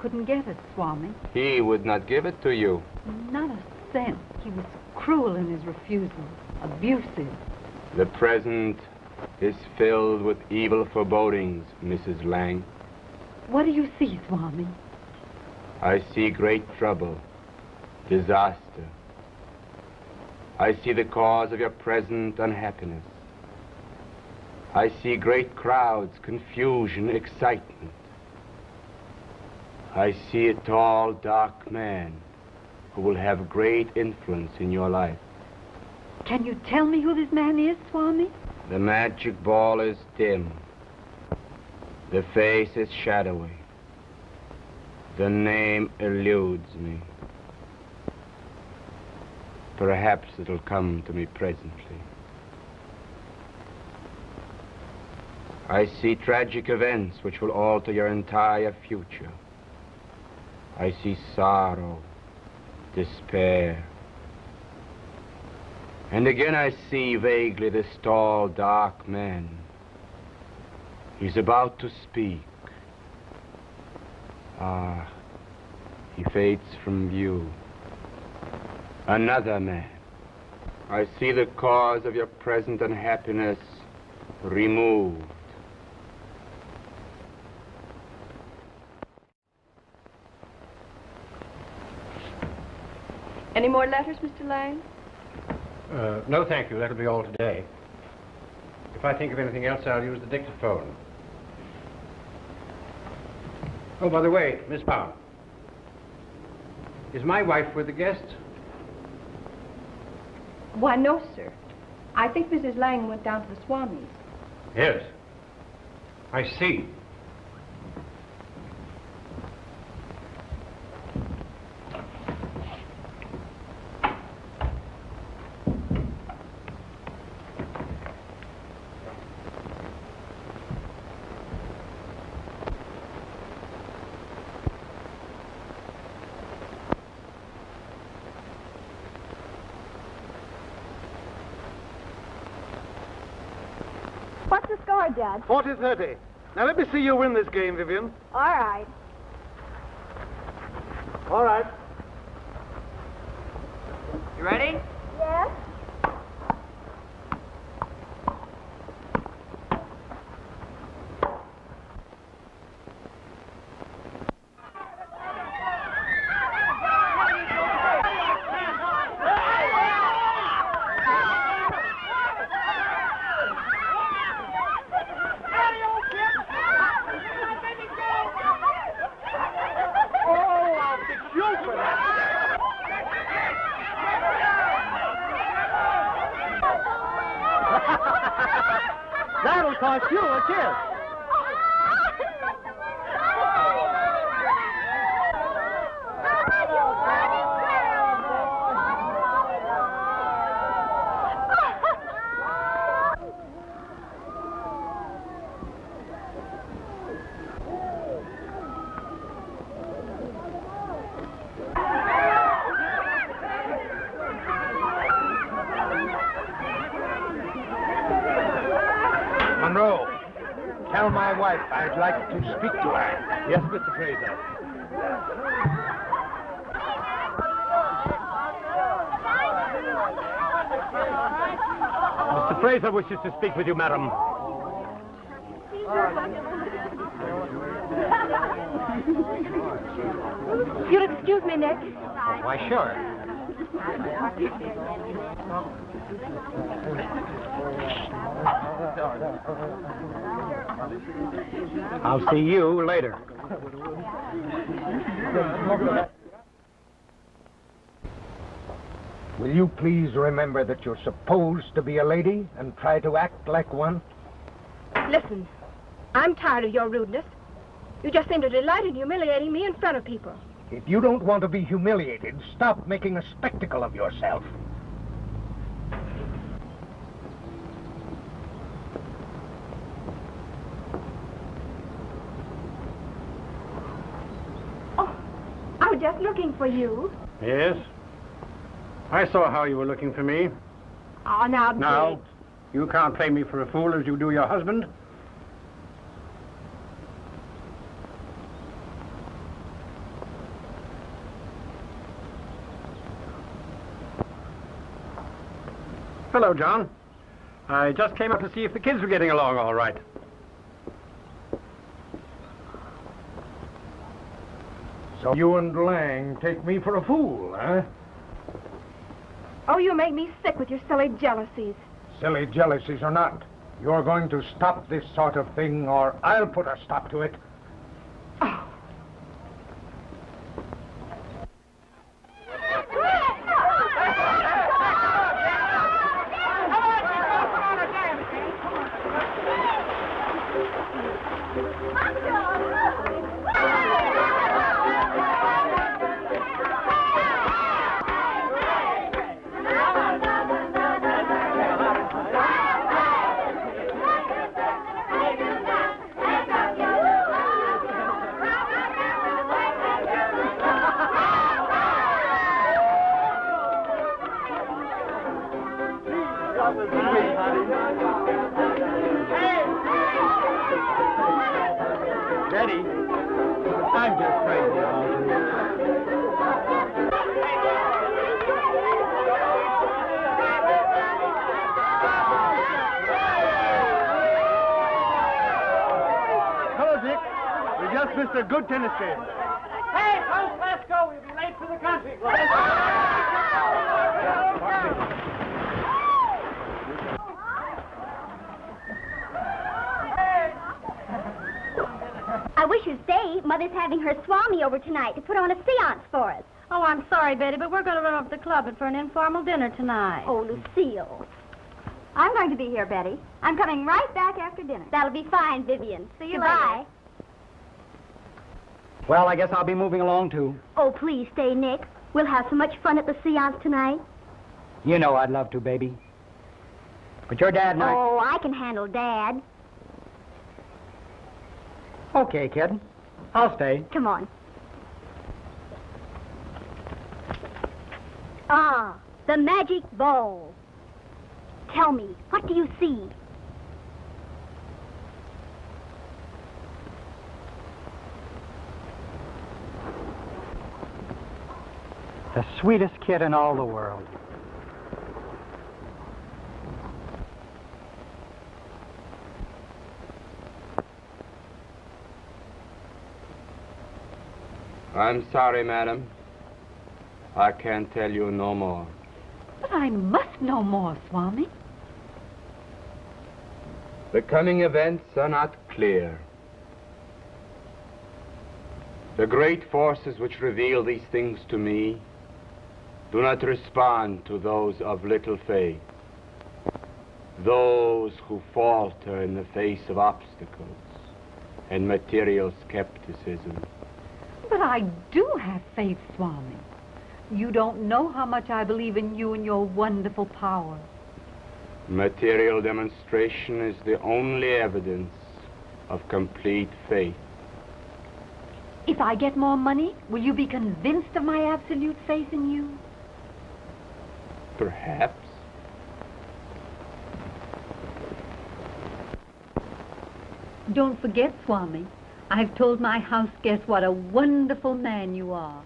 couldn't get it, Swami. He would not give it to you. Not a cent. He was cruel in his refusal, abusive. The present is filled with evil forebodings, Mrs. Lang. What do you see, Swami? I see great trouble, disaster. I see the cause of your present unhappiness. I see great crowds, confusion, excitement. I see a tall, dark man who will have great influence in your life. Can you tell me who this man is, Swami? The magic ball is dim. The face is shadowy. The name eludes me. Perhaps it'll come to me presently. I see tragic events which will alter your entire future. I see sorrow, despair. And again I see vaguely this tall, dark man. He's about to speak. Ah, he fades from view. Another man. I see the cause of your present unhappiness removed. Any more letters, Mr. Lang? No, thank you. That'll be all today. If I think of anything else, I'll use the dictaphone. Oh, by the way, Miss Pound, is my wife with the guests? Why, no, sir. I think Mrs. Lang went down to the Swami's. Yes. I see. What's the score, Dad? 40-30. Now let me see you win this game, Vivian. All right. All right. You ready? Yes? That'll cost you a kiss. Monroe, tell my wife I'd like to speak to her. Yes, Mr. Fraser. Mr. Fraser wishes to speak with you, madam. You'll excuse me, Nick? Why, sure. I'll see you later. Will you please remember that you're supposed to be a lady and try to act like one? Listen, I'm tired of your rudeness. You just seem to delight in humiliating me in front of people. If you don't want to be humiliated, stop making a spectacle of yourself. Oh, I was just looking for you. Yes? I saw how you were looking for me. Oh, now, Now, Dick. you can't play me for a fool as you do your husband. Hello, John. I just came up to see if the kids were getting along all right. So you and Lang take me for a fool, huh? Oh, you make me sick with your silly jealousies. Silly jealousies or not, you're going to stop this sort of thing, or I'll put a stop to it. Oh. Betty, I'm just crazy about you. Hello, Dick. We just missed a good tennis game. Hey, folks, let's go. We'll be late for the country club. I wish you'd stay. Mother's having her Swami over tonight to put on a séance for us. Oh, I'm sorry, Betty, but we're going to run up to the club for an informal dinner tonight. Oh, Lucille. I'm going to be here, Betty. I'm coming right back after dinner. That'll be fine, Vivian. See you later. Well, I guess I'll be moving along, too. Oh, please stay, Nick. We'll have so much fun at the séance tonight. You know I'd love to, baby. But your dad and I... Oh, I can handle Dad. Okay, kid. I'll stay. Come on. Ah, the magic ball. Tell me, what do you see? The sweetest kid in all the world. I'm sorry, madam. I can't tell you no more. But I must know more, Swami. The coming events are not clear. The great forces which reveal these things to me do not respond to those of little faith, those who falter in the face of obstacles and material skepticism. But I do have faith, Swami. You don't know how much I believe in you and your wonderful power. Material demonstration is the only evidence of complete faith. If I get more money, will you be convinced of my absolute faith in you? Perhaps. Don't forget, Swami, I've told my house guests what a wonderful man you are,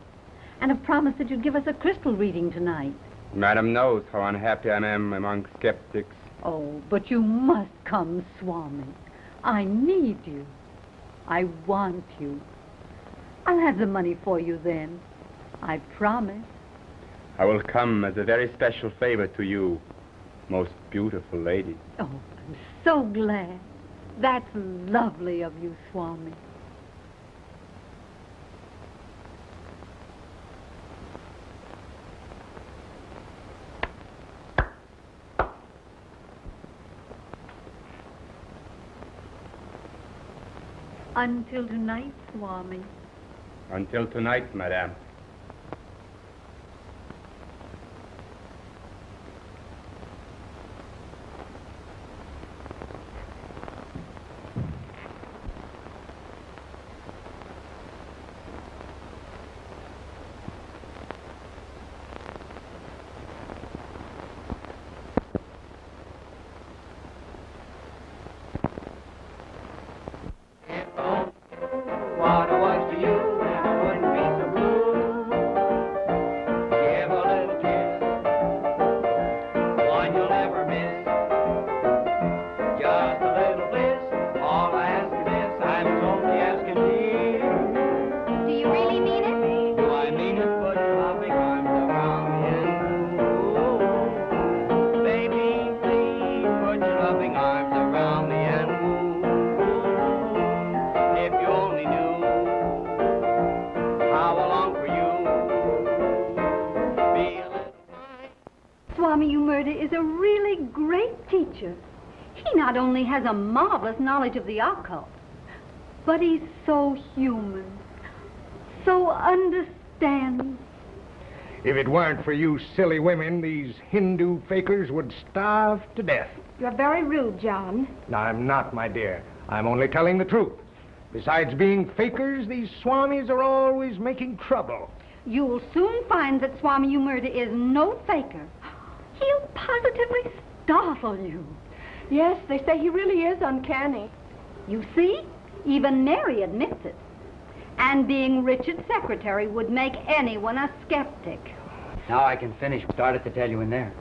and have promised that you'd give us a crystal reading tonight. Madam knows how unhappy I am among skeptics. Oh, but you must come, Swami. I need you. I want you. I'll have the money for you then. I promise. I will come as a very special favor to you, most beautiful lady. Oh, I'm so glad. That's lovely of you, Swami. Until tonight, Swami. Until tonight, madame. What I was to you, I wouldn't be so blue. Swami Umurda is a really great teacher. He not only has a marvelous knowledge of the occult, but he's so human, so understanding. If it weren't for you silly women, these Hindu fakers would starve to death. You're very rude, John. No, I'm not, my dear. I'm only telling the truth. Besides being fakers, these swamis are always making trouble. You'll soon find that Swami Umurda is no faker. He'll positively startle you. Yes, they say he really is uncanny. You see, even Mary admits it. And being Richard's secretary would make anyone a skeptic. Now I can finish. Started to tell you in there.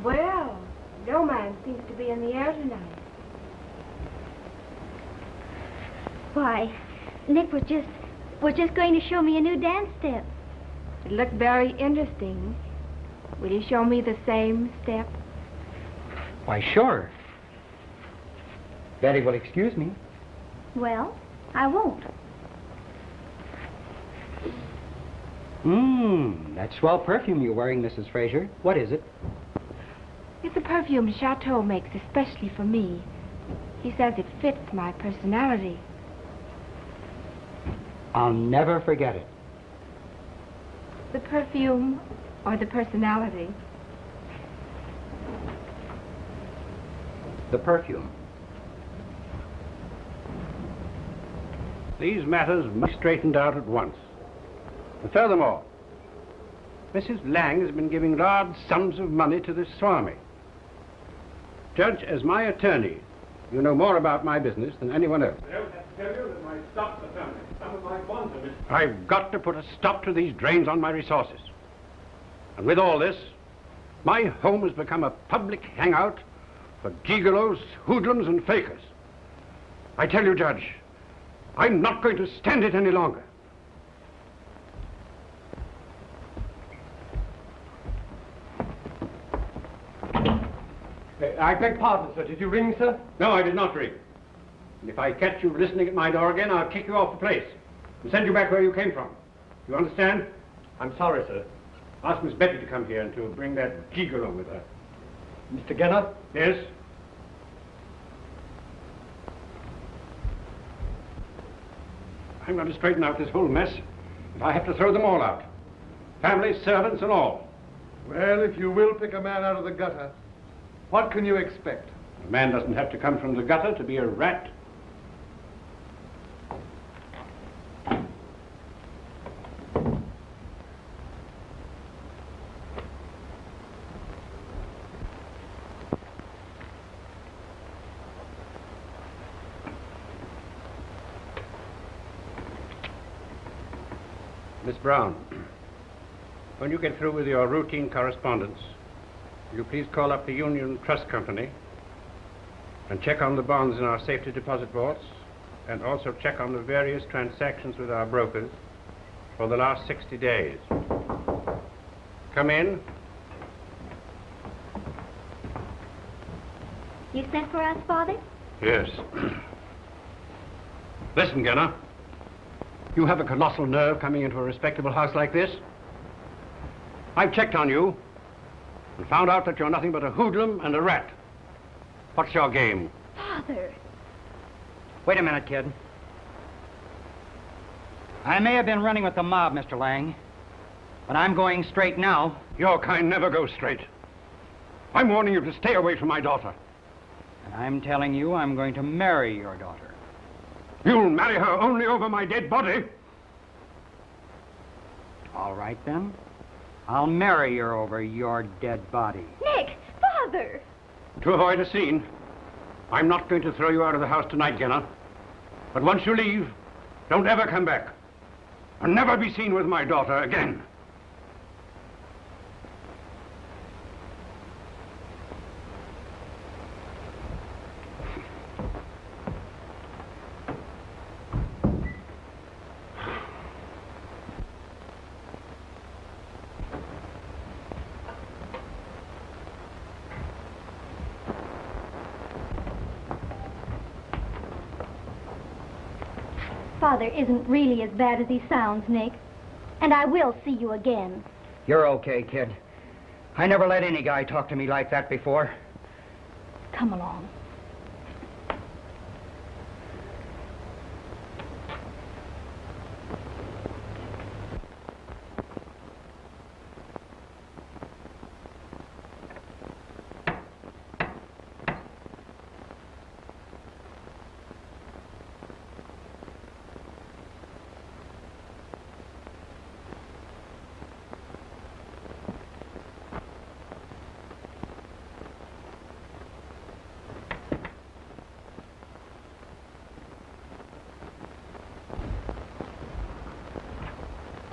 Well, no man seems to be in the air tonight. Why, Nick was just going to show me a new dance step. It looked very interesting. Will you show me the same step? Why, sure. Betty will excuse me. Well, I won't. That swell perfume you're wearing, Mrs. Fraser. What is it? It's a perfume Chateau makes especially for me. He says it fits my personality. I'll never forget it. The perfume or the personality? The perfume. These matters must be straightened out at once. And furthermore, Mrs. Lang has been giving large sums of money to this Swami. Judge, as my attorney, you know more about my business than anyone else. I don't have to tell you that my stocks are terminated. Some of my bonds are I've got to put a stop to these drains on my resources. And with all this, my home has become a public hangout for gigolos, hoodlums, and fakers. I tell you, Judge, I'm not going to stand it any longer. I beg pardon, sir. Did you ring, sir? No, I did not ring. And if I catch you listening at my door again, I'll kick you off the place and send you back where you came from. You understand? I'm sorry, sir. Ask Miss Betty to come here and to bring that gigolo with her. Mr. Genner? Yes? I'm going to straighten out this whole mess if I have to throw them all out. Families, servants, and all. Well, if you will pick a man out of the gutter, what can you expect? A man doesn't have to come from the gutter to be a rat. Miss Brown, when you get through with your routine correspondence, will you please call up the Union Trust Company and check on the bonds in our safety deposit vaults, and also check on the various transactions with our brokers for the last 60 days. Come in. You sent for us, Father? Yes. Listen, Gunner. You have a colossal nerve coming into a respectable house like this. I've checked on you and found out that you're nothing but a hoodlum and a rat. What's your game? Father! Wait a minute, kid. I may have been running with the mob, Mr. Lang, but I'm going straight now. Your kind never goes straight. I'm warning you to stay away from my daughter. And I'm telling you I'm going to marry your daughter. You'll marry her only over my dead body. All right, then. I'll marry her over your dead body. Nick! Father! To avoid a scene, I'm not going to throw you out of the house tonight, Genner. But once you leave, don't ever come back. And never be seen with my daughter again. Father isn't really as bad as he sounds, Nick. And I will see you again. You're okay, kid. I never let any guy talk to me like that before. Come along.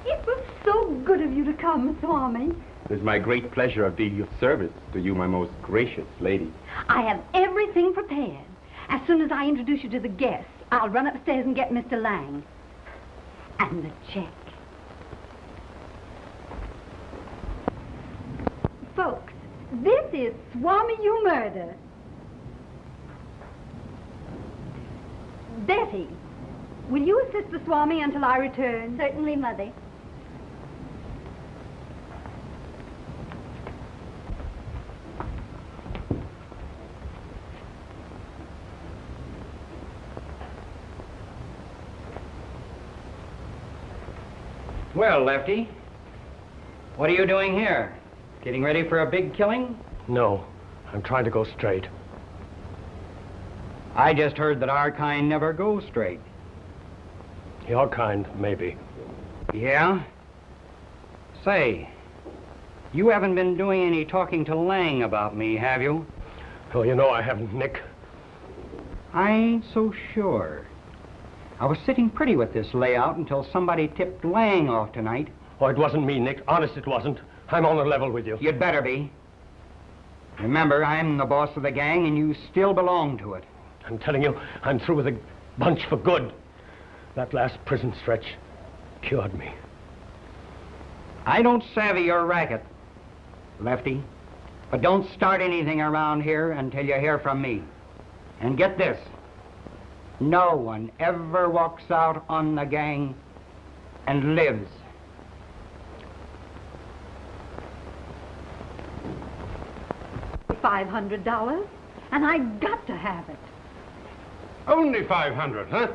It was so good of you to come, Swami. It is my great pleasure of being of service to you, my most gracious lady. I have everything prepared. As soon as I introduce you to the guests, I'll run upstairs and get Mr. Lang. And the check. Folks, this is Swami You Murder. Betty, will you assist the Swami until I return? Certainly, Mother. Well, Lefty, what are you doing here? Getting ready for a big killing? No, I'm trying to go straight. I just heard that our kind never goes straight. Your kind, maybe. Yeah? Say, you haven't been doing any talking to Lang about me, have you? Oh, you know I haven't, Nick. I ain't so sure. I was sitting pretty with this layout until somebody tipped Lang off tonight. Oh, it wasn't me, Nick. Honest, it wasn't. I'm on the level with you. You'd better be. Remember, I'm the boss of the gang, and you still belong to it. I'm telling you, I'm through with the bunch for good. That last prison stretch cured me. I don't savvy your racket, Lefty. But don't start anything around here until you hear from me. And get this. No one ever walks out on the gang and lives. $500, and I got to have it. Only $500, huh?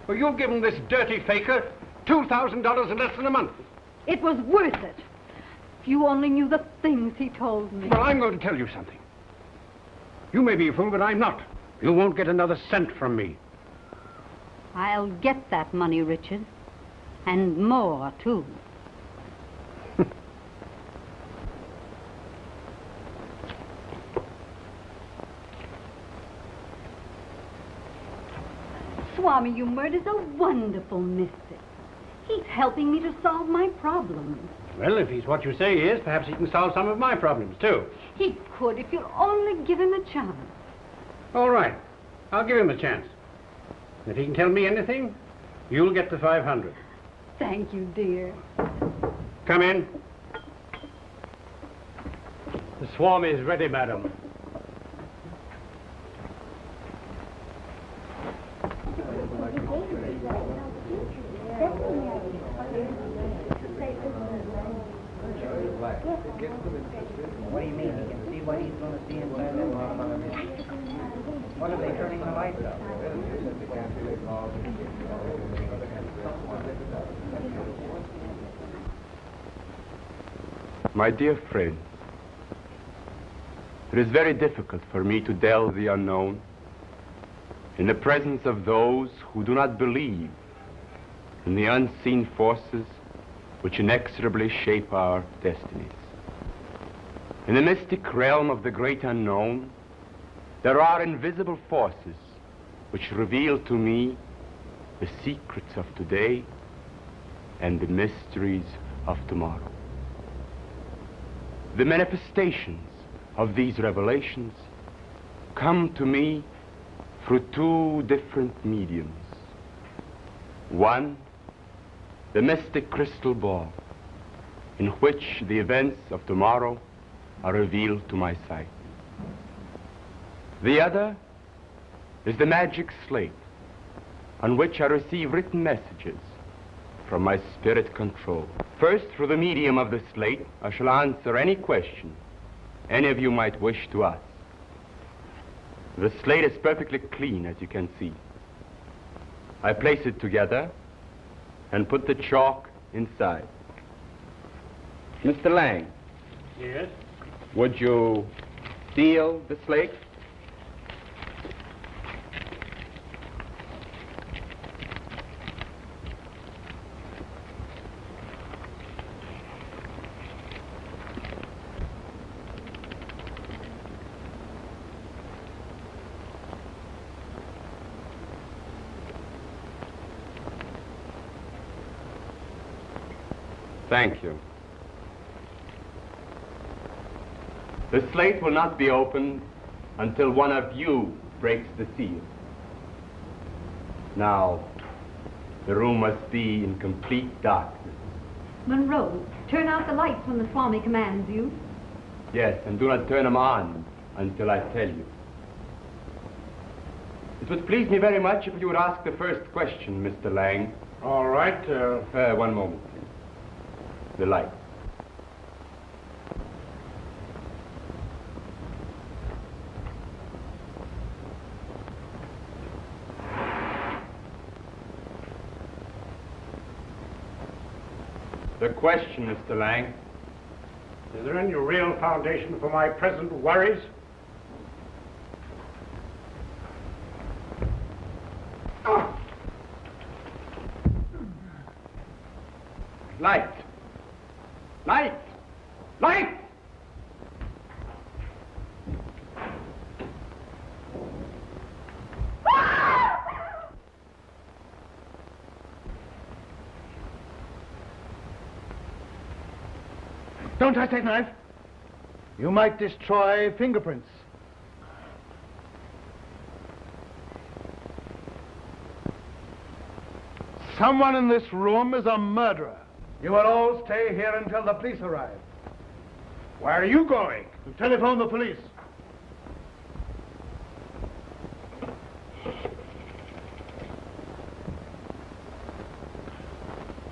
Well, you've given this dirty faker $2,000 in less than a month. It was worth it. If you only knew the things he told me. Well, I'm going to tell you something. You may be a fool, but I'm not. You won't get another cent from me. I'll get that money, Richard. And more, too. Swami You Murder's a wonderful mystic. He's helping me to solve my problems. Well, if he's what you say he is, perhaps he can solve some of my problems, too. He could if you'll only give him a chance. All right. I'll give him a chance. If he can tell me anything, you'll get the 500. Thank you, dear. Come in. The Swami is ready, madam. What do you mean? He can see what he's going to see inside that box. What are they turning the lights up? My dear friend, it is very difficult for me to delve the unknown in the presence of those who do not believe in the unseen forces which inexorably shape our destinies. In the mystic realm of the great unknown, there are invisible forces which reveal to me the secrets of today and the mysteries of tomorrow. The manifestations of these revelations come to me through two different mediums. One, the mystic crystal ball, in which the events of tomorrow are revealed to my sight. The other is the magic slate on which I receive written messages from my spirit control. First, through the medium of the slate, I shall answer any question any of you might wish to ask. The slate is perfectly clean, as you can see. I place it together and put the chalk inside. Mr. Lang. Yes? Would you seal the slate? Thank you. The slate will not be opened until one of you breaks the seal. Now, the room must be in complete darkness. Monroe, turn out the lights when the Swami commands you. Yes, and do not turn them on until I tell you. It would please me very much if you would ask the first question, Mr. Lang. All right. One moment, please. The light. The question, Mr. Lang. Is there any real foundation for my present worries? Light! Light! Light! Don't touch that knife. You might destroy fingerprints. Someone in this room is a murderer. You will all stay here until the police arrive. Where are you going? To telephone the police.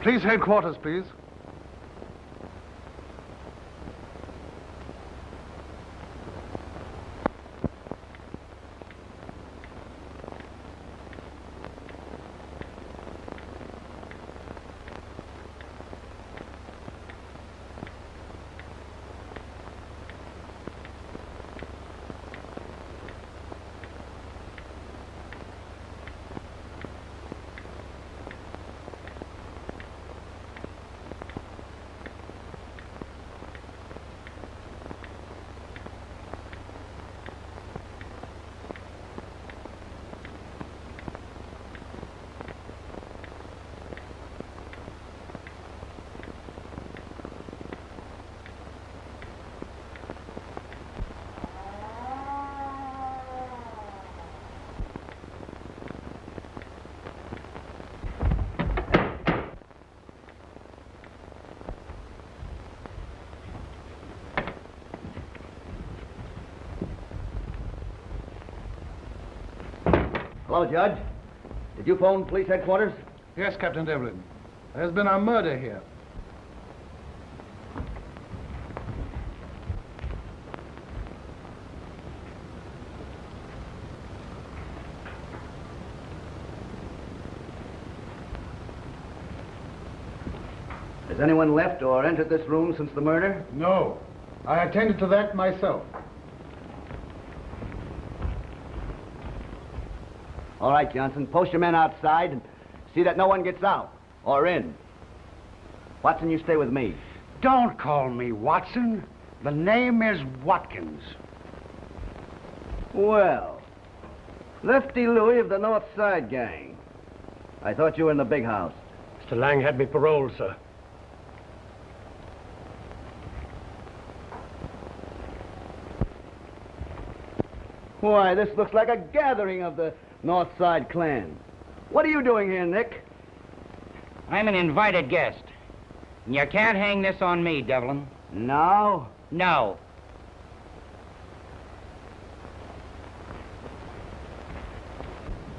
Police headquarters, please. Hello, Judge. Did you phone police headquarters? Yes, Captain Devlin. There's been a murder here. Has anyone left or entered this room since the murder? No. I attended to that myself. All right, Johnson. Post your men outside and see that no one gets out or in. Watson, you stay with me. Don't call me Watson. The name is Watkins. Well, Lefty Louie of the North Side Gang. I thought you were in the big house. Mr. Lang had me paroled, sir. Why, this looks like a gathering of the North Side clan. What are you doing here, Nick? I'm an invited guest. And you can't hang this on me, Devlin. No? No.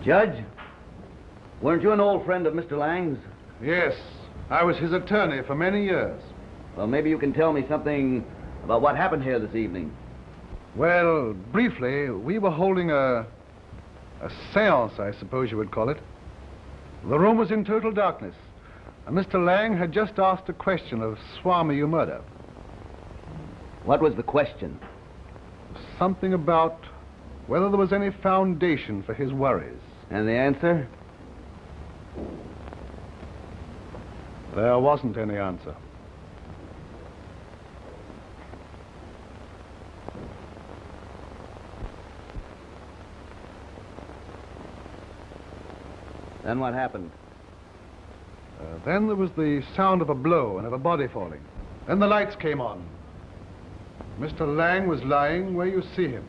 Judge, weren't you an old friend of Mr. Lang's? Yes, I was his attorney for many years. Well, maybe you can tell me something about what happened here this evening. Well, briefly, we were holding a séance, I suppose you would call it. The room was in total darkness, and Mr. Lang had just asked a question of Swami Umurda. What was the question? Something about whether there was any foundation for his worries. And the answer? There wasn't any answer. Then what happened? Then there was the sound of a blow and of a body falling. Then the lights came on. Mr. Lang was lying where you see him.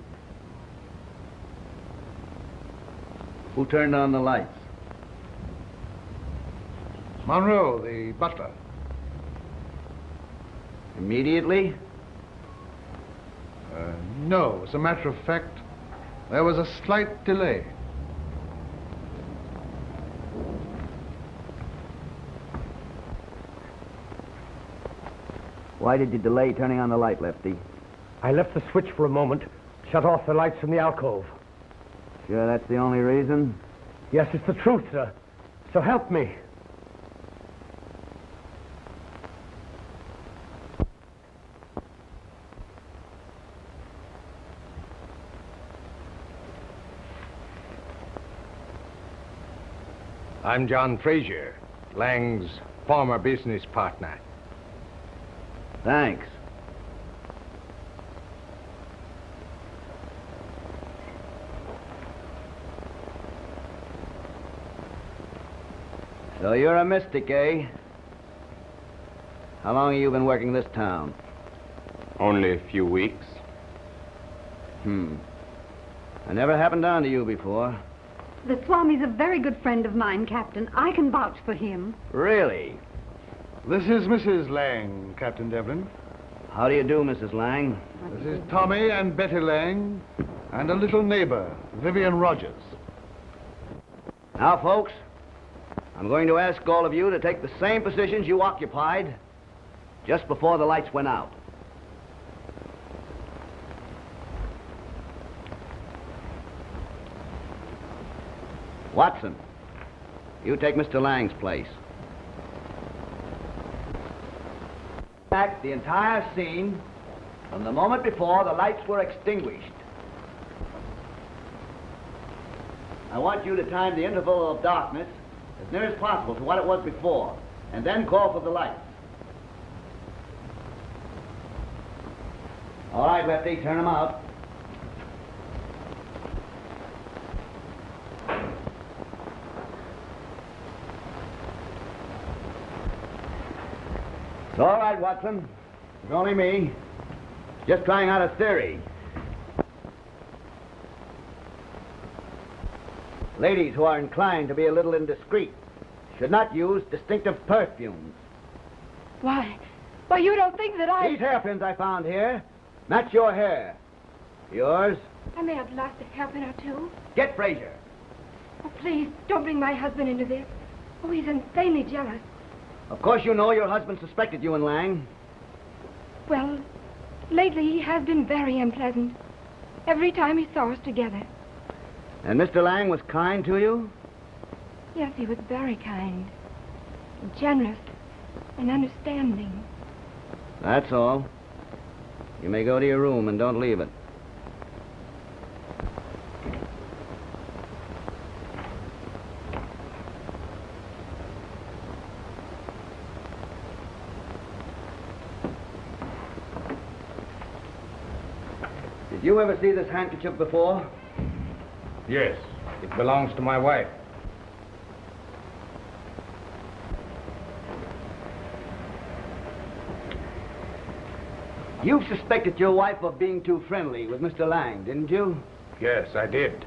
Who turned on the lights? Monroe, the butler. Immediately? No, as a matter of fact, there was a slight delay. Why did you delay turning on the light, Lefty? I left the switch for a moment, shut off the lights from the alcove. Sure that's the only reason? Yes, it's the truth, sir. So help me. I'm John Frazier, Lang's former business partner. Thanks. So you're a mystic, eh? How long have you been working this town? Only a few weeks. I never happened on to you before. The Swami's a very good friend of mine, Captain. I can vouch for him. Really? This is Mrs. Lang, Captain Devlin. How do you do, Mrs. Lang? This is Tommy and Betty Lang, and a little neighbor, Vivian Rogers. Now, folks, I'm going to ask all of you to take the same positions you occupied just before the lights went out. Watson, you take Mr. Lang's place. Back the entire scene from the moment before the lights were extinguished. I want you to time the interval of darkness as near as possible to what it was before, and then call for the lights. All right, Lefty, turn them out. It's all right, Watson. It's only me. Just trying out a theory. Ladies who are inclined to be a little indiscreet should not use distinctive perfumes. Why, you don't think that I... These hairpins I found here match your hair. Yours? I may have lost a hairpin or two. Get Frazier. Oh, please, don't bring my husband into this. Oh, he's insanely jealous. Of course you know your husband suspected you and Lang. Well, lately he has been very unpleasant. Every time he saw us together. And Mr. Lang was kind to you? Yes, he was very kind. Generous and understanding. That's all. You may go to your room and don't leave it. Did you ever see this handkerchief before? Yes, it belongs to my wife. You suspected your wife of being too friendly with Mr. Lang, didn't you? Yes, I did.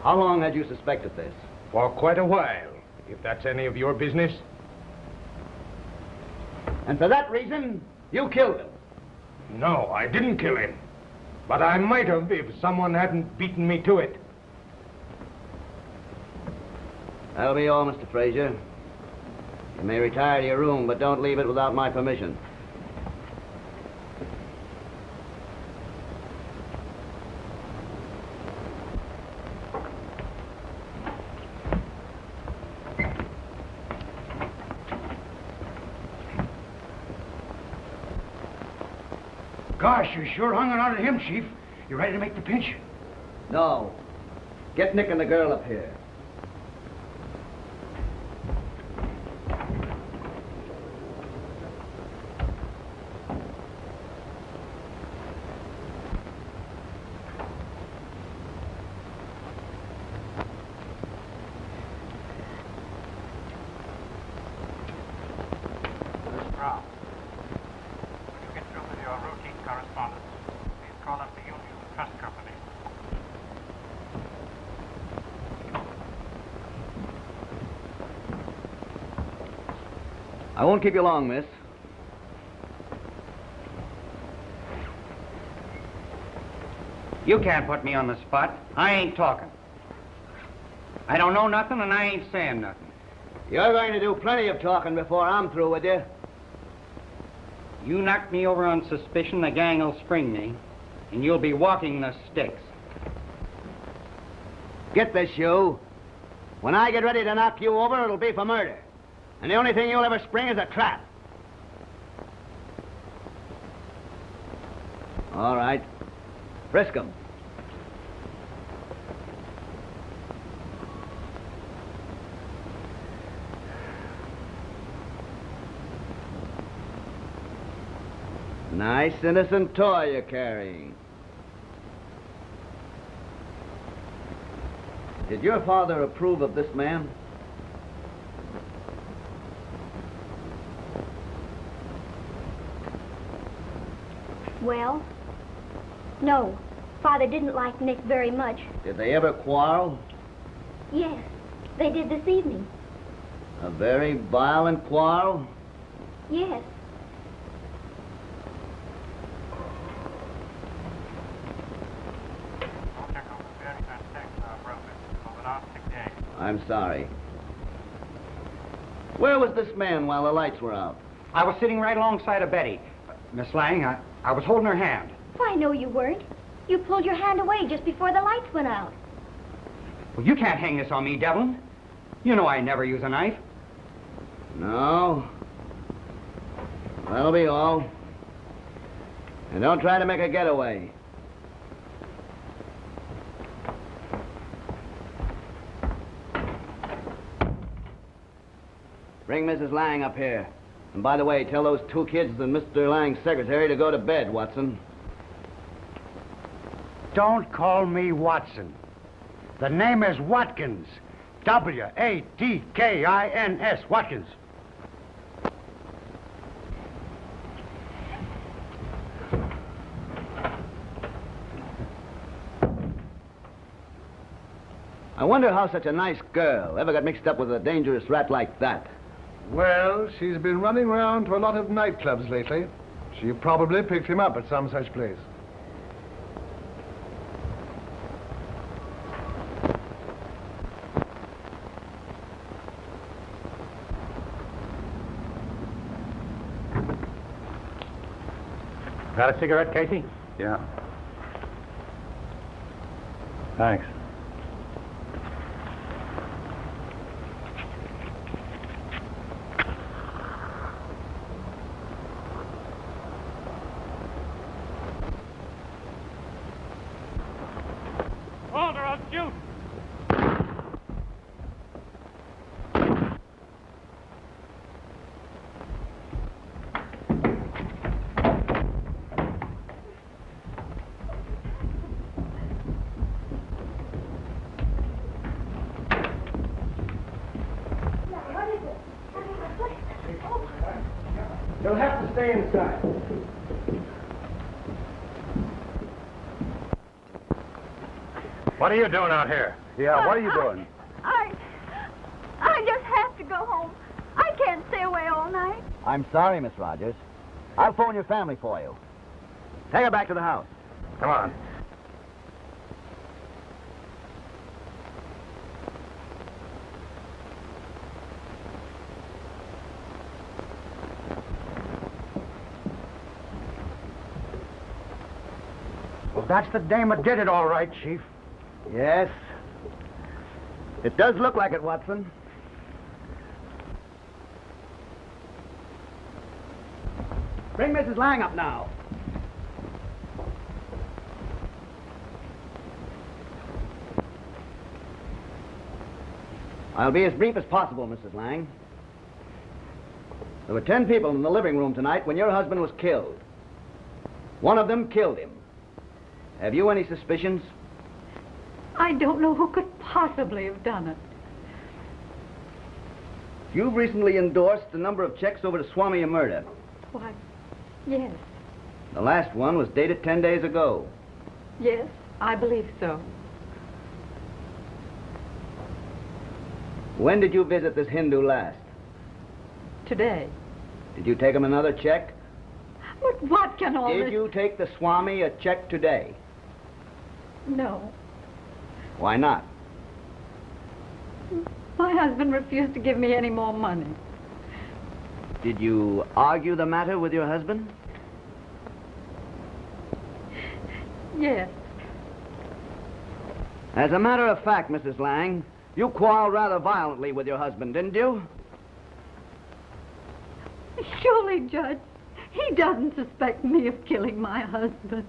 How long had you suspected this? For quite a while, if that's any of your business. And for that reason, you killed him? No, I didn't kill him. But I might have if someone hadn't beaten me to it. That'll be all, Mr. Frazier. You may retire to your room, but don't leave it without my permission. Gosh, you sure hung it out of him, Chief. You ready to make the pinch? No. Get Nick and the girl up here. I won't keep you long, miss. You can't put me on the spot. I ain't talking. I don't know nothing, and I ain't saying nothing. You're going to do plenty of talking before I'm through with you. You knock me over on suspicion, the gang will spring me, and you'll be walking the sticks. Get this, you. When I get ready to knock you over, it'll be for murder. And the only thing you'll ever spring is a trap. All right. Frisk 'em. Nice innocent toy you're carrying. Did your father approve of this man? Well, no. Father didn't like Nick very much. Did they ever quarrel? Yes, they did this evening. A very violent quarrel? Yes. I'm sorry. Where was this man while the lights were out? I was sitting right alongside of Betty. Miss Lang, I was holding her hand. Why, no, you weren't. You pulled your hand away just before the lights went out. Well, you can't hang this on me, Devlin. You know I never use a knife. No. That'll be all. And don't try to make a getaway. Bring Mrs. Lang up here. And by the way, tell those two kids and Mr. Lang's secretary to go to bed, Watson. Don't call me Watson. The name is Watkins. W-A-T-K-I-N-S. Watkins. I wonder how such a nice girl ever got mixed up with a dangerous rat like that. Well, she's been running around to a lot of nightclubs lately. She probably picked him up at some such place. Got a cigarette, Casey? Yeah. Thanks. Hold or I'll shoot! You'll have to stay inside. What are you doing out here? Yeah, what are you doing? I just have to go home. I can't stay away all night. I'm sorry, Miss Rogers. I'll phone your family for you. Take her back to the house. Come on. So that's the dame that did it all right, Chief. Yes. It does look like it, Watson. Bring Mrs. Lang up now. I'll be as brief as possible, Mrs. Lang. There were 10 people in the living room tonight when your husband was killed. One of them killed him. Have you any suspicions? I don't know who could possibly have done it. You've recently endorsed a number of checks over to Swami murder. Why, yes. The last one was dated 10 days ago. Yes, I believe so. When did you visit this Hindu last? Today. Did you take him another check? But what can all this... Did you take the Swami a check today? No. Why not? My husband refused to give me any more money. Did you argue the matter with your husband? Yes. As a matter of fact, Mrs. Lang, you quarreled rather violently with your husband, didn't you? Surely, Judge, he doesn't suspect me of killing my husband.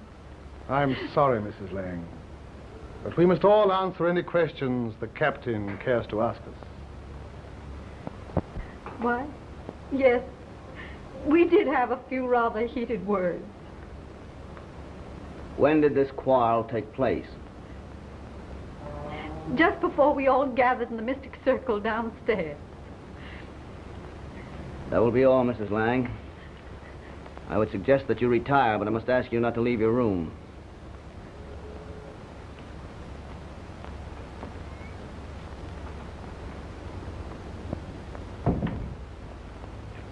I'm sorry, Mrs. Lang, but we must all answer any questions the captain cares to ask us. Why, yes, we did have a few rather heated words. When did this quarrel take place? Just before we all gathered in the mystic circle downstairs. That will be all, Mrs. Lang. I would suggest that you retire, but I must ask you not to leave your room.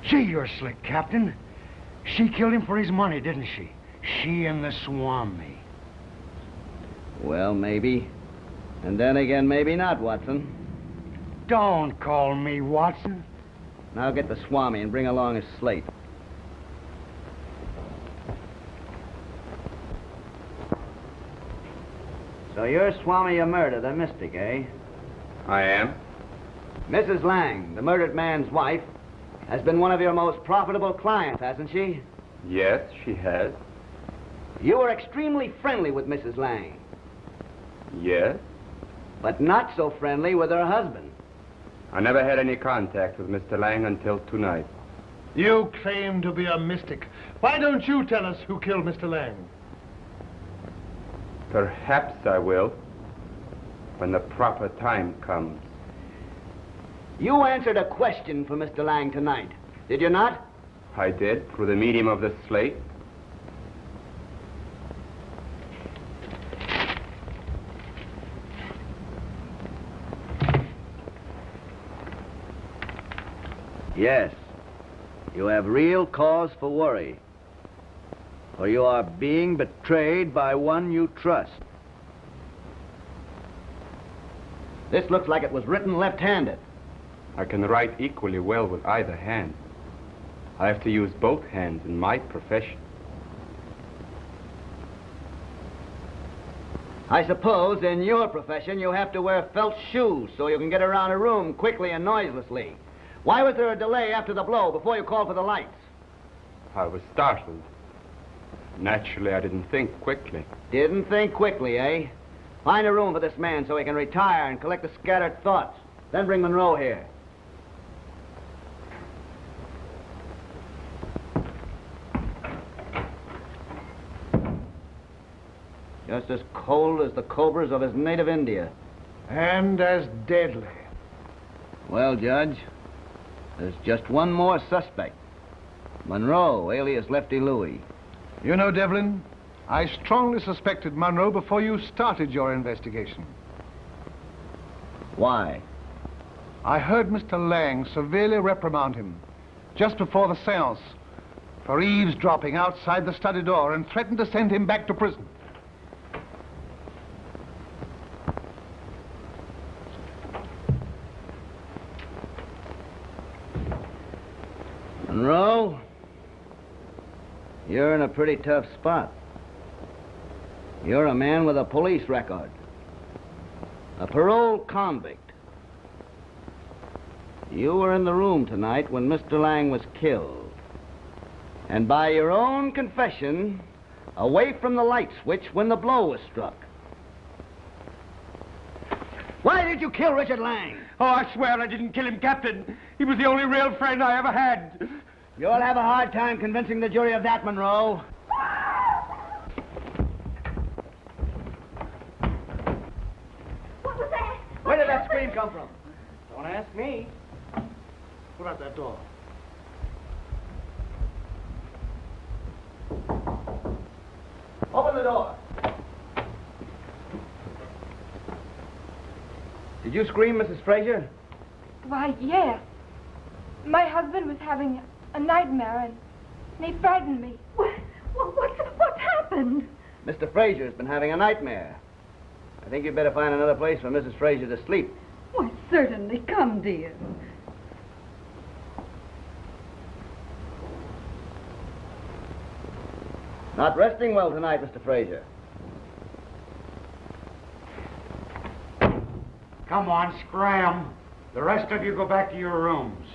Gee, you're slick, Captain. She killed him for his money, didn't she? She and the Swami. Well, maybe. And then again, maybe not, Watson. Don't call me Watson. Now get the Swami and bring along his slate. So you're Swami murder, the mystic, eh? I am. Mrs. Lang, the murdered man's wife, has been one of your most profitable clients, hasn't she? Yes, she has. You were extremely friendly with Mrs. Lang. Yes. But not so friendly with her husband. I never had any contact with Mr. Lang until tonight. You claim to be a mystic. Why don't you tell us who killed Mr. Lang? Perhaps I will, when the proper time comes. You answered a question for Mr. Lang tonight, did you not? I did, through the medium of the slate. Yes. You have real cause for worry. For you are being betrayed by one you trust. This looks like it was written left-handed. I can write equally well with either hand. I have to use both hands in my profession. I suppose in your profession you have to wear felt shoes so you can get around a room quickly and noiselessly. Why was there a delay after the blow before you called for the lights? I was startled. Naturally, I didn't think quickly. Didn't think quickly, eh? Find a room for this man so he can retire and collect the scattered thoughts. Then bring Monroe here. Just as cold as the cobras of his native India. And as deadly. Well, Judge, there's just one more suspect. Monroe, alias Lefty Louie. You know, Devlin, I strongly suspected Monroe before you started your investigation. Why? I heard Mr. Lang severely reprimand him just before the séance for eavesdropping outside the study door and threatened to send him back to prison. Monroe, you're in a pretty tough spot. You're a man with a police record. A parole convict. You were in the room tonight when Mr. Lang was killed. And by your own confession, away from the light switch when the blow was struck. Why did you kill Richard Lang? Oh, I swear I didn't kill him, Captain. He was the only real friend I ever had. You'll have a hard time convincing the jury of that, Monroe. What was that? Where did that scream come from? Don't ask me. Put out that door. Open the door. Did you scream, Mrs. Fraser? Why, yes. My husband was having a nightmare, and he frightened me. What's happened? Mr. Fraser's been having a nightmare. I think you'd better find another place for Mrs. Fraser to sleep. Why, certainly. Come, dear. Not resting well tonight, Mr. Fraser. Come on, scram. The rest of you go back to your rooms.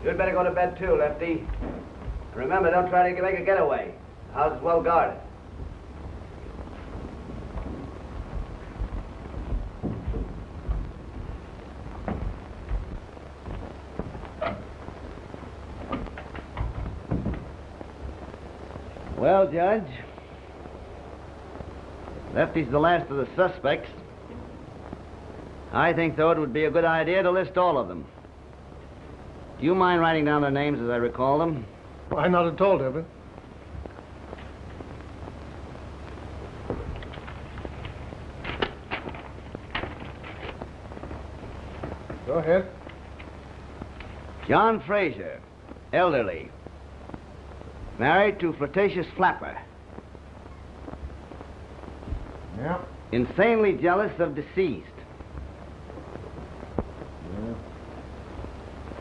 You'd better go to bed, too, Lefty. And remember, don't try to make a getaway. The house is well guarded. Well, Judge, Lefty's the last of the suspects. I think, though, it would be a good idea to list all of them. Do you mind writing down their names as I recall them? Why, not at all, Devlin. Go ahead. John Fraser, elderly. Married to flirtatious flapper. Yeah. Insanely jealous of deceased. Yeah.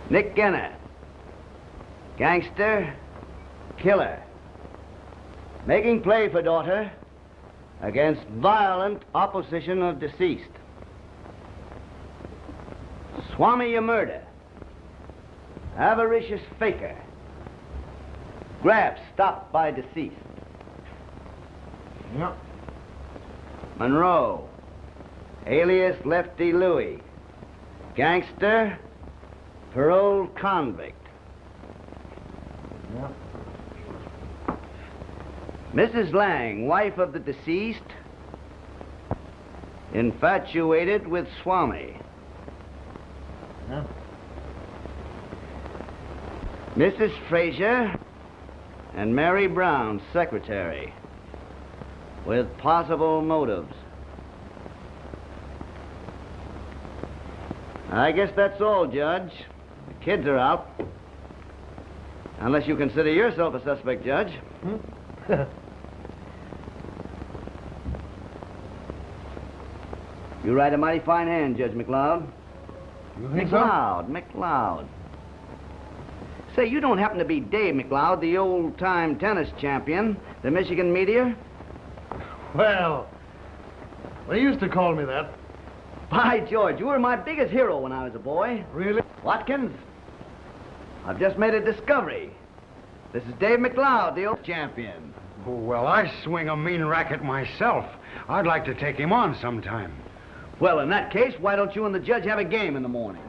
Nick Genner. Gangster. Killer. Making play for daughter against violent opposition of deceased. Swami murder. Avaricious faker. Grab stopped by deceased. Yeah. Monroe, alias Lefty Louie. Gangster, parole convict. Yeah. Mrs. Lang, wife of the deceased, infatuated with Swami. Yeah. Mrs. Fraser and Mary Brown, secretary, with possible motives. I guess that's all, Judge. The kids are out. Unless you consider yourself a suspect, Judge. You write a mighty fine hand, Judge McLeod. You think so? McLeod. Say, you don't happen to be Dave McLeod, the old-time tennis champion, the Michigan meteor? Well, they used to call me that. By George, you were my biggest hero when I was a boy. Really? Watkins, I've just made a discovery. This is Dave McLeod, the old champion. Oh, well, I swing a mean racket myself. I'd like to take him on sometime. Well, in that case, why don't you and the judge have a game in the morning?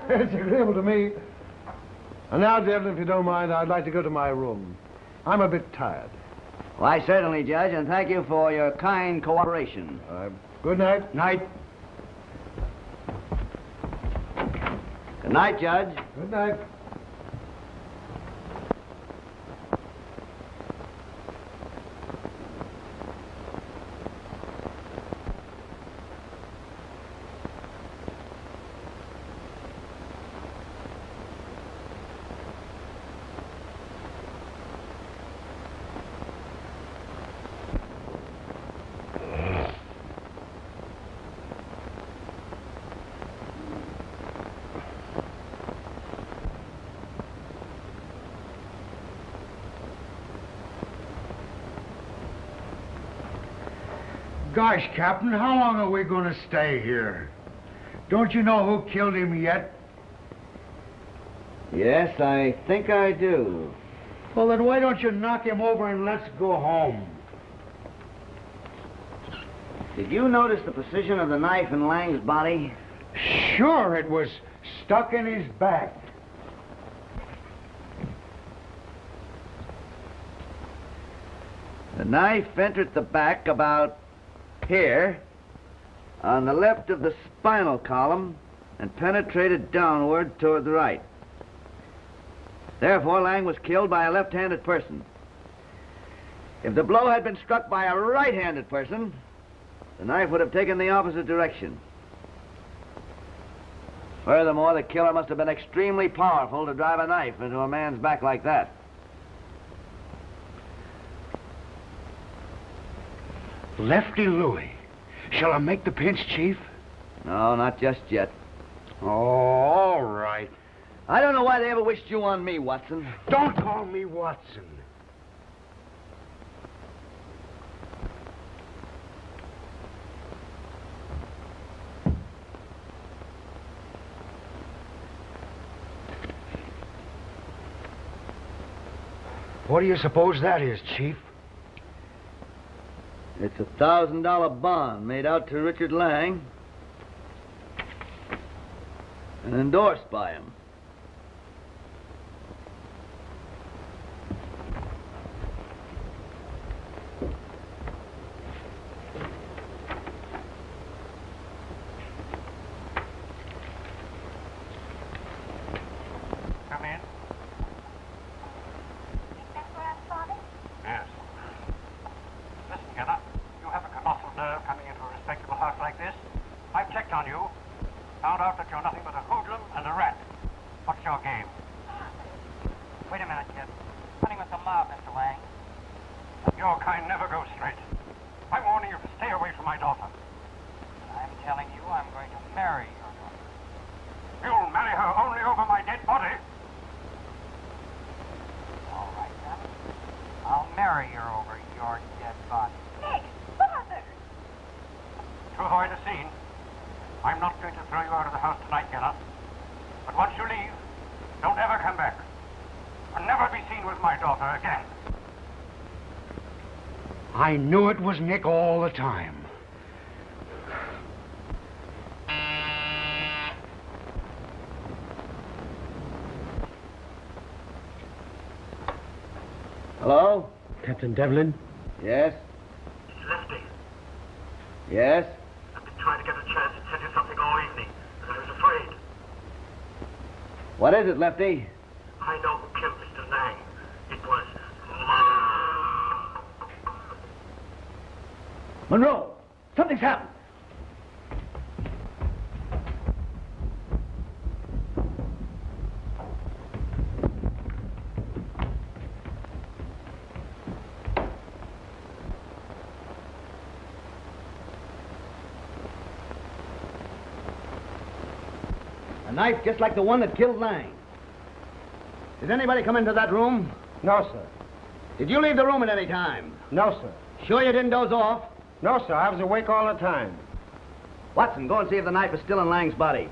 It's agreeable to me. And now, Devlin, if you don't mind, I'd like to go to my room. I'm a bit tired. Why, certainly, Judge, and thank you for your kind cooperation. Good night. Night. Good night, Judge. Good night. Gosh, Captain, how long are we going to stay here? Don't you know who killed him yet? Yes, I think I do. Well, then why don't you knock him over and let's go home? Did you notice the precision of the knife in Lang's body? Sure, it was stuck in his back. The knife entered the back about here, on the left of the spinal column, and penetrated downward toward the right. Therefore, Lang was killed by a left-handed person. If the blow had been struck by a right-handed person, the knife would have taken the opposite direction. Furthermore, the killer must have been extremely powerful to drive a knife into a man's back like that. Lefty Louie. Shall I make the pinch, Chief? No, not just yet. Oh, all right. I don't know why they ever wished you on me, Watson. Don't call me Watson. What do you suppose that is, Chief? It's a $1,000 bond made out to Richard Lang and endorsed by him. Come in. Yes. Listen, Kenner, you have a colossal nerve coming into a respectable house like this. I've checked on you, found out that you're nothing but a hoodlum and a rat. What's your game? Wait a minute, kid. Hunting with the mob, Mr. Lang. Your kind never goes straight. I'm warning you to stay away from my daughter. I'm telling you, I'm going to marry your daughter. You'll marry her only over my dead body. All right, then. I'll marry her over your dead body. Nick, Father! To avoid a scene, I'm not going to throw you out of the house tonight, Kenner. But once you leave, don't ever come back. And never be seen with my daughter again. I knew it was Nick all the time. Hello? Captain Devlin? Yes? It's Lefty. Yes? I've been trying to get a chance to tell you something all evening, but I was afraid. What is it, Lefty? I know who killed Mr. Lang. It was Monroe! Something's happened! A knife just like the one that killed Lang. Did anybody come into that room? No, sir. Did you leave the room at any time? No, sir. Sure you didn't doze off? No, sir. I was awake all the time. Watson, go and see if the knife is still in Lang's body.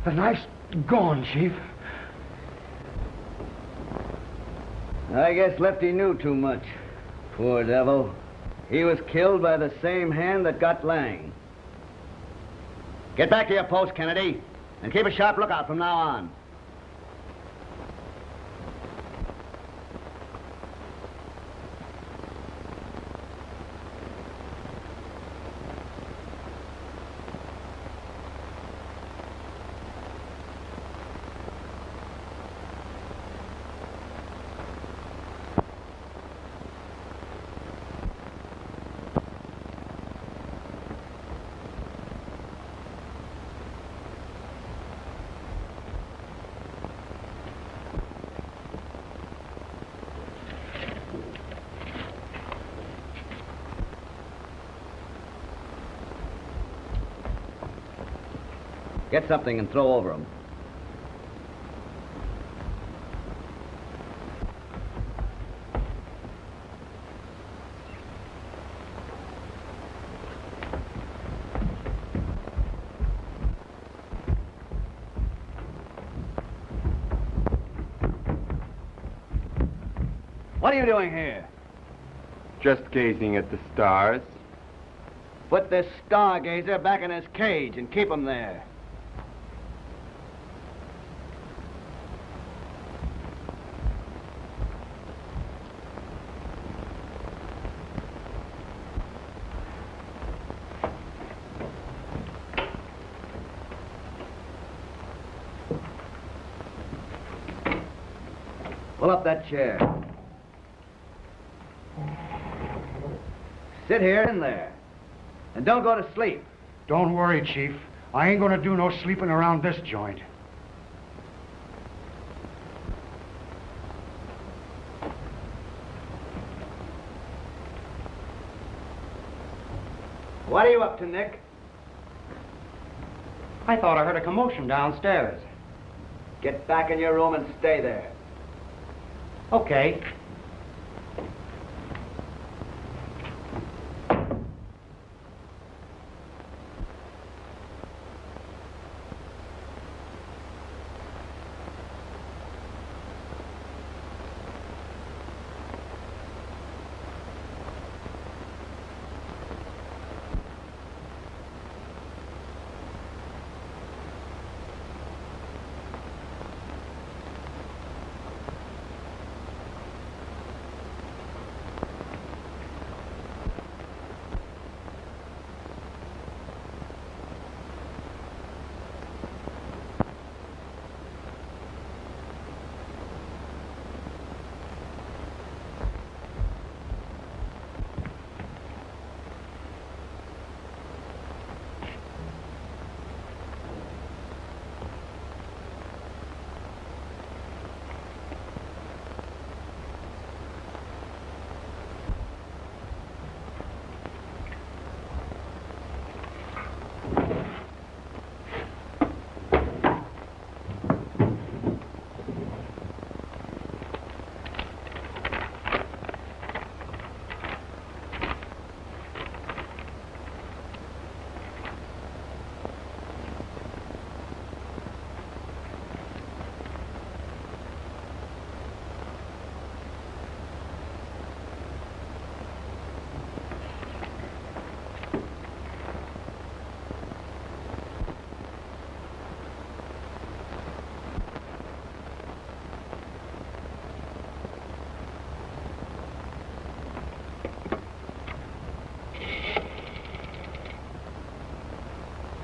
The knife's gone, Chief. I guess Lefty knew too much. Poor devil. He was killed by the same hand that got Lang. Get back to your post, Kennedy, and keep a sharp lookout from now on. Get something and throw over him. What are you doing here? Just gazing at the stars. Put this stargazer back in his cage and keep him there. Pull up that chair. Sit here in there. And don't go to sleep. Don't worry, Chief. I ain't gonna do no sleeping around this joint. What are you up to, Nick? I thought I heard a commotion downstairs. Get back in your room and stay there. Okay.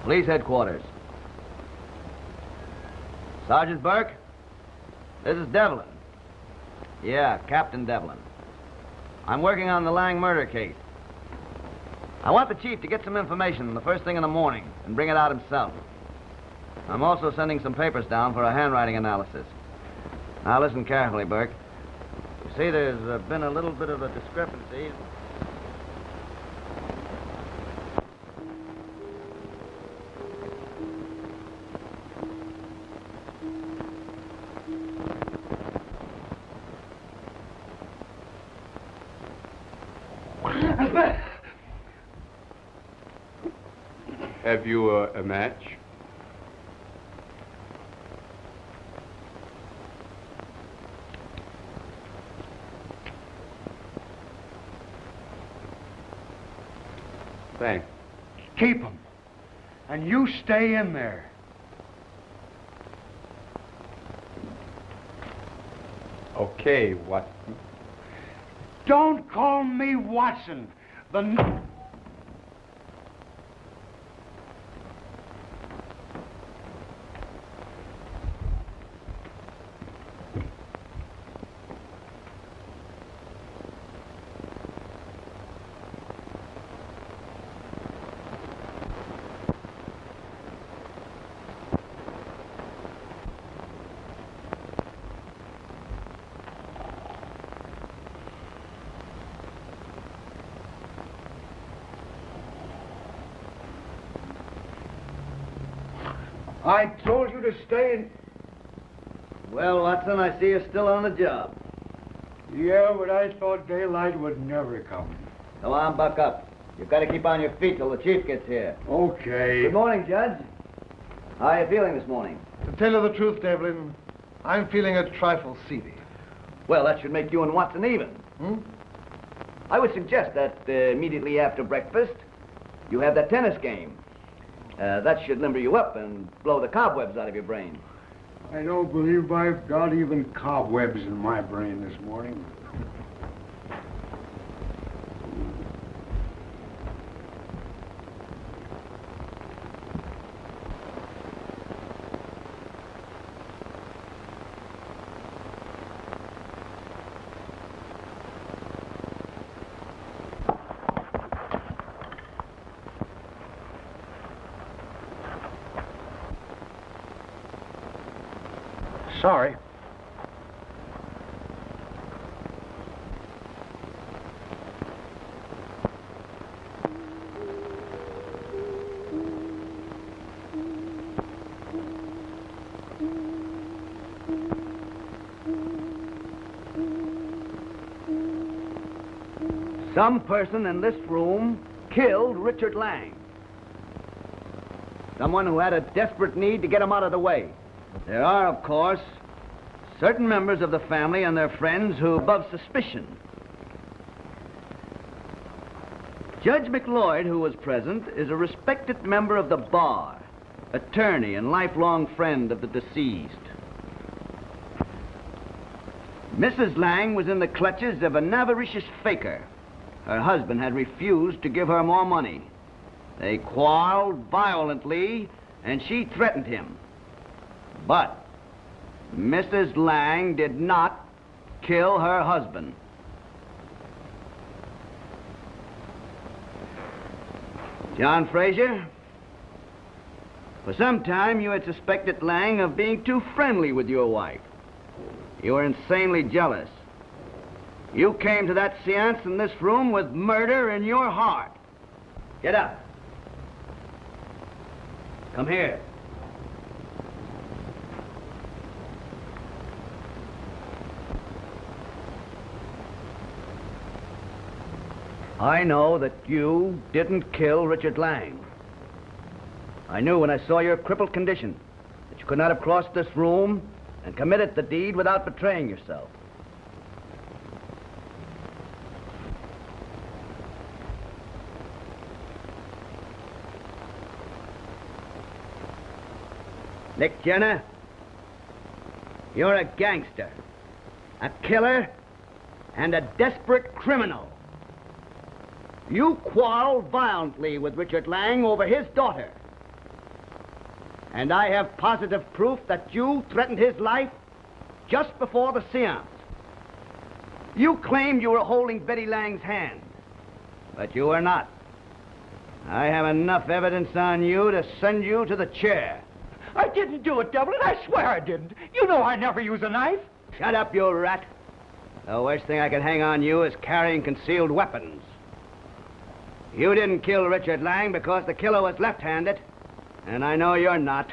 Police headquarters. Sergeant Burke, this is Devlin. Yeah, Captain Devlin. I'm working on the Lang murder case. I want the chief to get some information the first thing in the morning and bring it out himself. I'm also sending some papers down for a handwriting analysis. Now listen carefully, Burke. You see, there's been a little bit of a discrepancy. Have you a match? Thanks. Keep him. And you stay in there. Okay, Watson. Don't call me Watson. I told you to stay in... Well, Watson, I see you're still on the job. Yeah, but I thought daylight would never come. Come on, buck up. You've got to keep on your feet till the chief gets here. Okay. Good morning, Judge. How are you feeling this morning? To tell you the truth, Devlin, I'm feeling a trifle seedy. Well, that should make you and Watson even. I would suggest that immediately after breakfast, you have that tennis game. That should limber you up and blow the cobwebs out of your brain. I don't believe I've got even cobwebs in my brain this morning. Sorry. Some person in this room killed Richard Lang. Someone who had a desperate need to get him out of the way. There are, of course, certain members of the family and their friends who are above suspicion. Judge McLeod, who was present, is a respected member of the bar, attorney and lifelong friend of the deceased. Mrs. Lang was in the clutches of an avaricious faker. Her husband had refused to give her more money. They quarreled violently, and she threatened him. But Mrs. Lang did not kill her husband. John Fraser, for some time you had suspected Lang of being too friendly with your wife. You were insanely jealous. You came to that séance in this room with murder in your heart. Get up. Come here. I know that you didn't kill Richard Lang. I knew when I saw your crippled condition that you could not have crossed this room and committed the deed without betraying yourself. Nick Jenner, you're a gangster, a killer, and a desperate criminal. You quarreled violently with Richard Lang over his daughter. And I have positive proof that you threatened his life just before the séance. You claimed you were holding Betty Lang's hand, but you were not. I have enough evidence on you to send you to the chair. I didn't do it, Devlin. I swear I didn't. You know I never use a knife. Shut up, you rat. The worst thing I can hang on you is carrying concealed weapons. You didn't kill Richard Lang because the killer was left-handed, and I know you're not.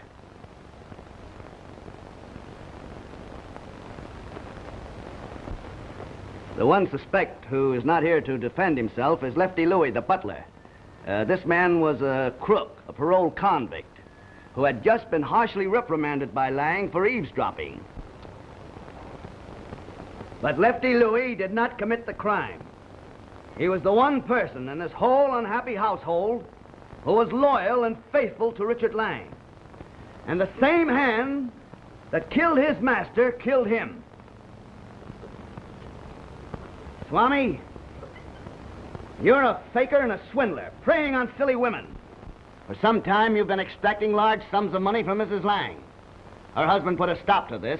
The one suspect who is not here to defend himself is Lefty Louie, the butler. This man was a crook, a parole convict, who had just been harshly reprimanded by Lang for eavesdropping. But Lefty Louie did not commit the crime. He was the one person in this whole unhappy household who was loyal and faithful to Richard Lang. And the same hand that killed his master killed him. Swami, you're a faker and a swindler, preying on silly women. For some time, you've been extracting large sums of money from Mrs. Lang. Her husband put a stop to this.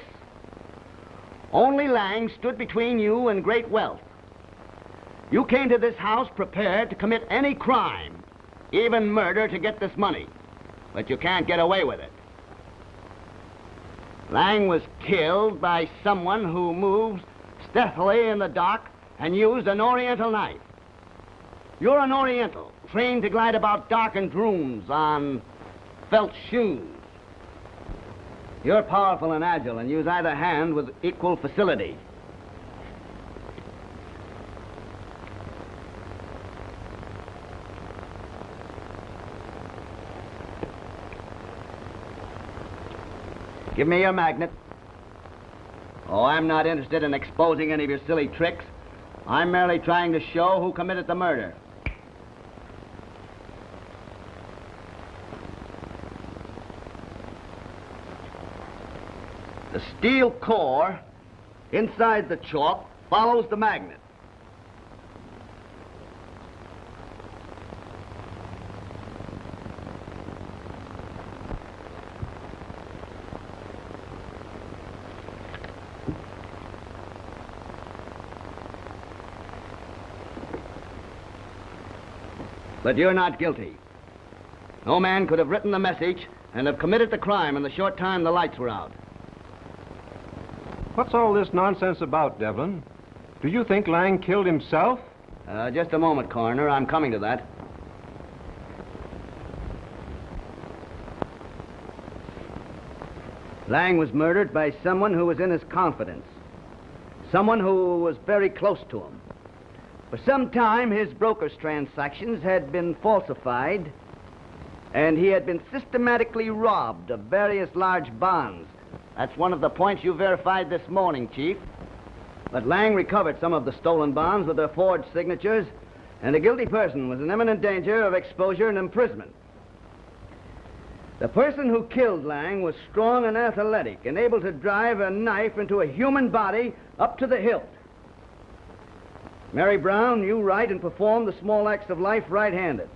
Only Lang stood between you and great wealth. You came to this house prepared to commit any crime, even murder, to get this money. But you can't get away with it. Lang was killed by someone who moved stealthily in the dark and used an oriental knife. You're an oriental, trained to glide about darkened rooms on felt shoes. You're powerful and agile and use either hand with equal facility. Give me your magnet. Oh, I'm not interested in exposing any of your silly tricks. I'm merely trying to show who committed the murder. The steel core inside the chalk follows the magnet. But you're not guilty. No man could have written the message and have committed the crime in the short time the lights were out. What's all this nonsense about, Devlin? Do you think Lang killed himself? Just a moment, Coroner. I'm coming to that. Lang was murdered by someone who was in his confidence. Someone who was very close to him. For some time, his broker's transactions had been falsified, and he had been systematically robbed of various large bonds. That's one of the points you verified this morning, Chief. But Lang recovered some of the stolen bonds with their forged signatures, and the guilty person was in imminent danger of exposure and imprisonment. The person who killed Lang was strong and athletic and able to drive a knife into a human body up to the hilt. Mary Brown, you write and perform the small acts of life right-handed.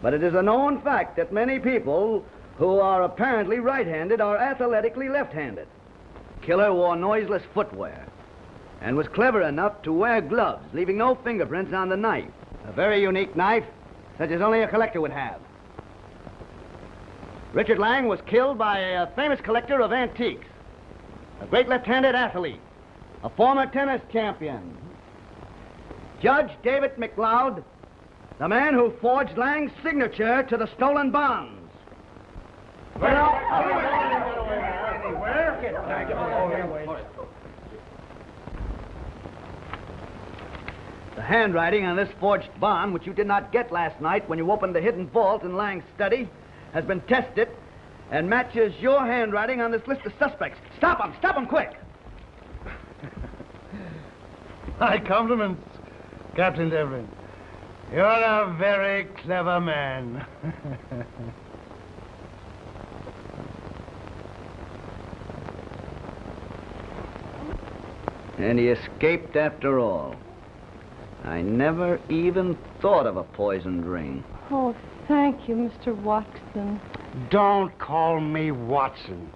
But it is a known fact that many people who are apparently right-handed are athletically left-handed. Killer wore noiseless footwear and was clever enough to wear gloves, leaving no fingerprints on the knife. A very unique knife, such as only a collector would have. Richard Lang was killed by a famous collector of antiques, a great left-handed athlete, a former tennis champion, Judge David McLeod, the man who forged Lang's signature to the stolen bonds. The handwriting on this forged bond, which you did not get last night when you opened the hidden vault in Lang's study, has been tested and matches your handwriting on this list of suspects. Stop them! Stop them quick! My compliments, Captain Devlin. You're a very clever man. And he escaped after all. I never even thought of a poisoned ring. Oh, thank you, Mr. Watson. Don't call me Watson.